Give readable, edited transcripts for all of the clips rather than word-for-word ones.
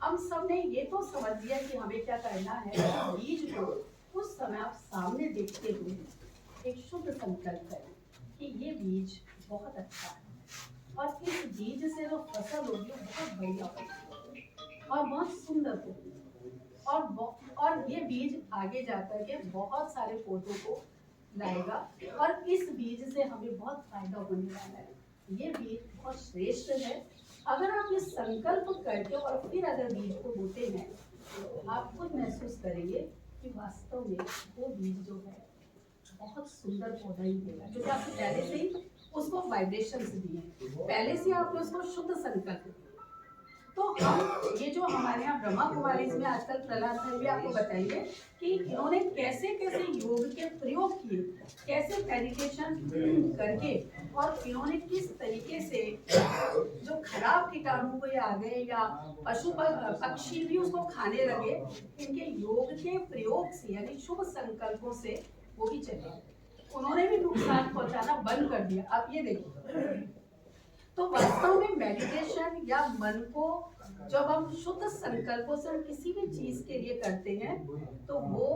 हम सब ने ये तो समझ लिया कि हमें क्या करना है। बीज को उस समय आप सामने देखते हुए एक शुद्ध संकल्प करें कि ये बीज बहुत अच्छा है और इस बीज से जो फसल होगी वो बहुत बढ़िया होगी और बहुत सुंदर होगी और ये बीज आगे जाकर के बहुत सारे पौधों को लाएगा और इस बीज से हमें बहुत फायदा होने वाला है। ये बीज बहुत श्रेष्ठ है। अगर आप ये संकल्प करके और फिर अगर बीज को बोते हैं तो आप खुद महसूस करेंगे कि वास्तव में वो बीज जो है बहुत सुंदर पौधा ही देगा, क्योंकि आपने पहले से ही उसको वाइब्रेशंस दिए, पहले से आपने उसको शुद्ध संकल्प दिया। तो हम ये जो हमारे यहाँ ब्रह्मा कुमारी में आजकल प्रहलाद भाई भी आपको बताएंगे कि इन्होंने कैसे कैसे योग के प्रयोग किए, कैसे मेडिटेशन करके और इन्होंने किस तरीके से जो खराब कीटाणु कोई आ गए या पशु पक्षी भी उसको खाने लगे, इनके योग के प्रयोग से यानी शुभ संकल्पों से वो भी चले गए, उन्होंने भी नुकसान पहुंचाना बंद कर दिया। आप ये देखिए, तो वास्तव में मेडिटेशन या मन को जब हम शुद्ध संकल्पों से हम किसी भी चीज के लिए करते हैं तो वो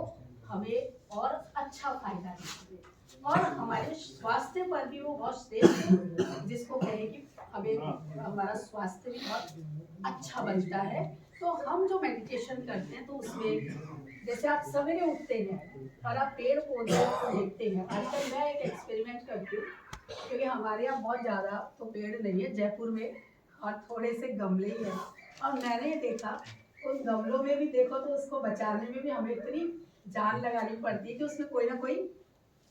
हमें और अच्छा फायदा देती है और हमारे स्वास्थ्य पर भी वो बहुत श्रेष्ठ है, जिसको कहे कि हमें हमारा स्वास्थ्य भी बहुत अच्छा बनता है। तो हम जो मेडिटेशन करते हैं तो उसमें जैसे आप सवेरे उठते हैं और आप पेड़ पौधों को देखते हैं। आजकल मैं एक एक्सपेरिमेंट करती हूँ क्योंकि हमारे यहाँ बहुत ज़्यादा तो पेड़ नहीं है जयपुर में और थोड़े से गमले ही हैं, और मैंने देखा उन गमलों में भी देखो तो उसको बचाने में भी हमें इतनी जान लगानी पड़ती है कि उसमें कोई ना कोई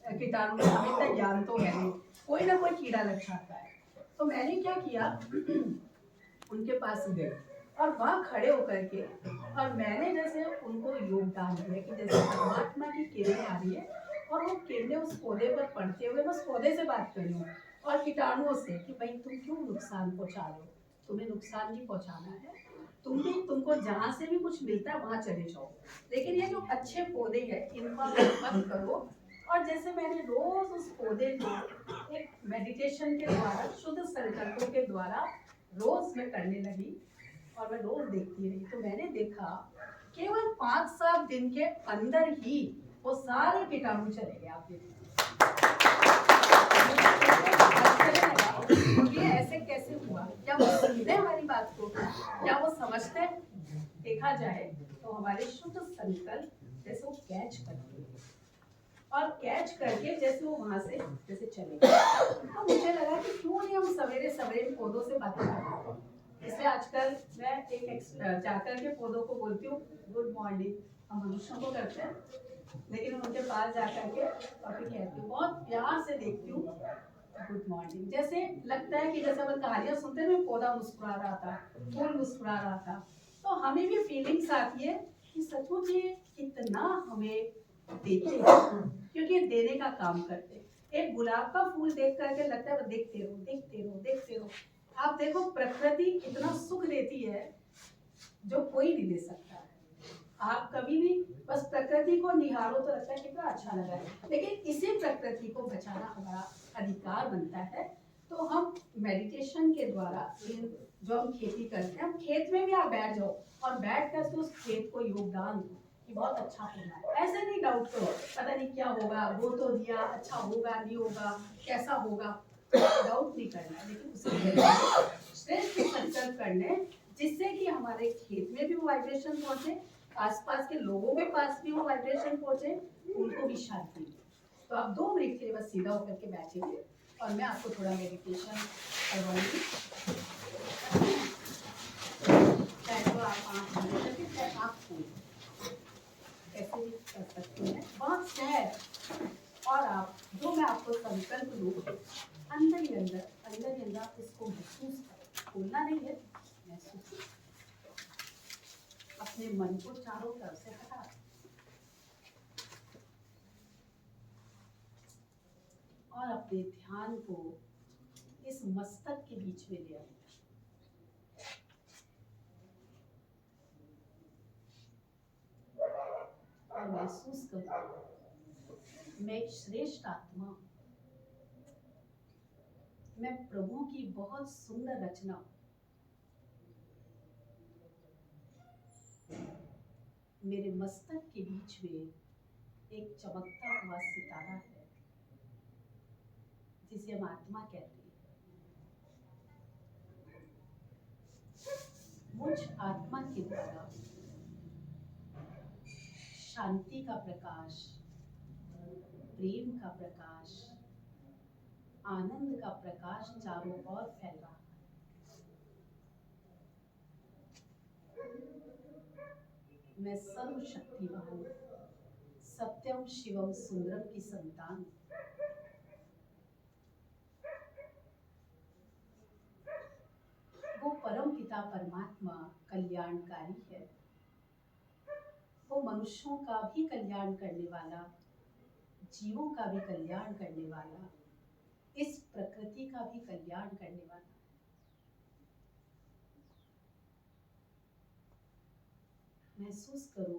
कीटाणु का हमें इतना ज्ञान तो है नहीं, कोई ना कोई कीड़ा लग जाता है। तो मैंने क्या किया उनके पास गए और वहाँ खड़े होकर के और मैंने जैसे उनको योगदान दिया कि जैसे परमात्मा की किरणें आ रही है और वो किरणें उस पौधे पर पड़ते हुए बस पौधे से बात कर रही हूँ और कीटाणुओं से कि भाई तुम क्यों नुकसान पहुंचा रहे हो, तुम्हें नुकसान नहीं पहुंचाना है, तुमको जहाँ से भी कुछ मिलता है वहाँ चले जाओ, लेकिन ये जो अच्छे पौधे हैं इनको मत करो। और जैसे मैंने रोज उस पौधे को एक मेडिटेशन के द्वारा शुद्ध संकल्पों के द्वारा रोज मैं करने लगी और मैं रोज देखती रही, तो मैंने देखा केवल 5-7 दिन के अंदर ही वो सारे कीटाणु चले गए। आप देखिए ये ऐसे कैसे हुआ, क्या वो सुनते हमारी बात को, क्या वो समझते? देखा जाए तो हमारे शुद्ध संकल्प जैसे वो कैच करते हैं और कैच करके जैसे वो वहां से जैसे चले गए। तो मुझे लगा कि क्यों नहीं हम सवेरे सवेरे पौधों से बातें करते। इसलिए आजकल मैं जाकर के पौधों को बोलती हूँ गुड मॉर्निंग। हम मनुष्यों को करते हैं लेकिन उनके पास जाकर के और फिर कहती हूँ, बहुत प्यार से देखती हूँ गुड मॉर्निंग। जैसे लगता है कि जैसे अपन कहानियां सुनते हैं, पौधा मुस्कुरा रहा था, फूल मुस्कुरा रहा था, तो हमें भी फीलिंग्स आती है कि सचमुच ये कितना हमें देते हैं, क्योंकि देने का काम करते हैं। एक गुलाब का फूल देख करके लगता है देखते रहो देखते रहो देखते रहो। आप देखो प्रकृति इतना सुख देती है जो कोई नहीं दे सकता है। आप कभी भी बस प्रकृति को निहारो तो लगता है कितना अच्छा लगा है, लेकिन इसी प्रकृति को बचाना हमारा अधिकार बनता है। तो हम मेडिटेशन के द्वारा जो हम खेती करते हैं, हम खेत में भी आप बैठ जाओ और बैठ कर उस खेत को योगदान दो कि बहुत अच्छा होना है। ऐसे नहीं डाउट करो पता नहीं क्या होगा, वो तो दिया अच्छा होगा नहीं होगा कैसा होगा, डाउट नहीं करना, लेकिन उसके श्रेष्ठ संकल्प करने जिससे कि हमारे खेत में भी वो वाइब्रेशन पहुंचे, आसपास के लोगों के पास भी वो वाइब्रेशन पहुंचे, उनको भी शांति। तो आप 2 मिनट के लिए बस सीधा होकर के बैठेंगे और मैं आपको थोड़ा मेडिटेशन करवाऊंगी। चाहे तो आप आँख बंद करके चाहे आँख खोल ऐसे भी कर सकते हैं, बहुत सहज। और आप जो मैं आपको संकल्प दूँ अंदर ही अंदर आप इसको महसूस करें, खोलना नहीं है, महसूस अपने मन को चारों तरफ से हटा और अपने ध्यान को इस मस्तक के बीच में ले आए और महसूस करो मैं एक श्रेष्ठ आत्मा, मैं प्रभु की बहुत सुंदर रचना, मेरे मस्तक के बीच में एक चमकता हुआ सितारा है जिसे हम आत्मा कहते हैं। मुझ आत्मा के द्वारा शांति का प्रकाश, प्रेम का प्रकाश, आनंद का प्रकाश चारों ओर फैल रहा है। मैं सर्वशक्तिवान सत्यम शिवम सुंदरम की संतान। वो परम पिता परमात्मा कल्याणकारी है। वो मनुष्यों का भी कल्याण करने वाला, जीवों का भी कल्याण करने वाला, इस प्रकृति का भी कल्याण करने वाला। महसूस करो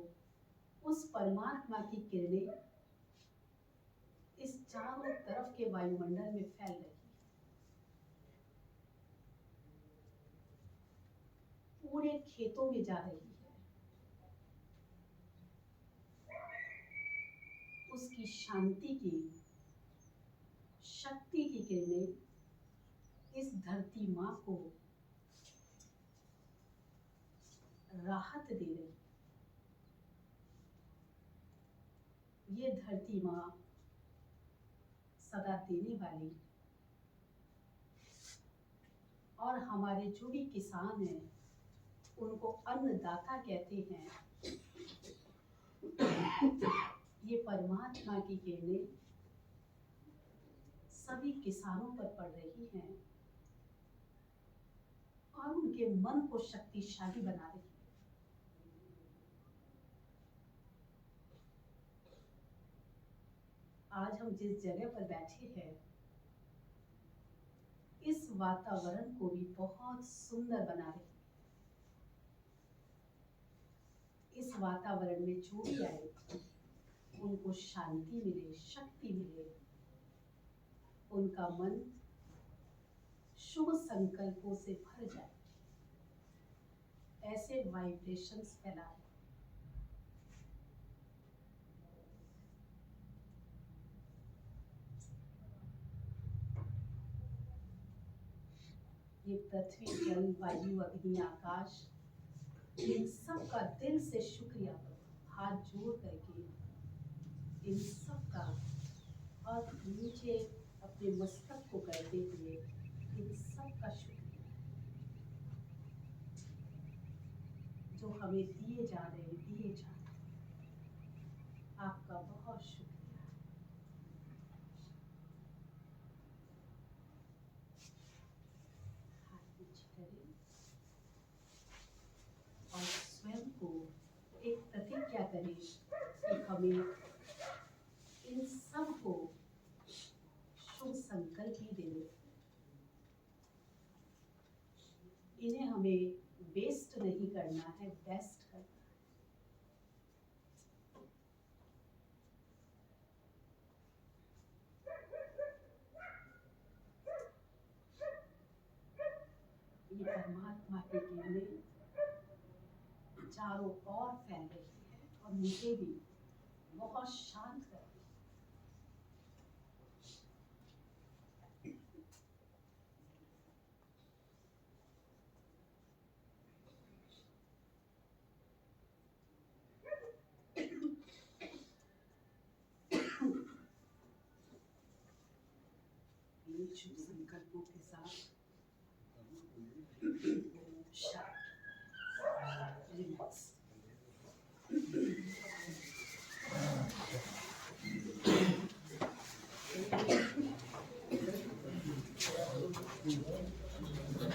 उस परमात्मा की किरणें इस चारों तरफ के वायुमंडल में फैल रही है। पूरे खेतों में जा रही है। उसकी शांति की, शक्ति की किरणें इस धरती माँ को राहत दे रही। ये धरती माँ सदा देने वाली, और हमारे जो भी किसान हैं उनको अन्नदाता कहते हैं। ये परमात्मा की किरणें सभी किसानों पर पड़ रही हैं और उनके मन को शक्तिशाली बना रही है। आज हम जिस जगह पर बैठे हैं, इस वातावरण को भी बहुत सुंदर बना रही है। इस वातावरण में जो भी आए उनको शांति मिले, शक्ति मिले, उनका मन शुभ संकल्पों से भर जाए, ऐसे वाइब्रेशंस फैलाए। ये पृथ्वी, जल, वायु, अग्नि, आकाश, इन सब का दिल से शुक्रिया करो, हाथ जोड़ करके इन सब का, और नीचे अपने मस्तक को करते हुए इन सब का शुक्रिया जो हमें दिए जा रहे हैं, दिए जा रहे हैं। आपका बहुत शुक्रिया। हाथ नीचे करें और स्वयं को एक प्रतिज्ञा करें कि हमें इन सब को शुभ संकल्प ही देने, इन्हें हमें वेस्ट नहीं करना है, बेस्ट करना है। ये परमात्मा की किरणें चारों ओर फैल रही है और मुझे भी बहुत शांत कर रही है। इन शुभ संकल्पों के साथ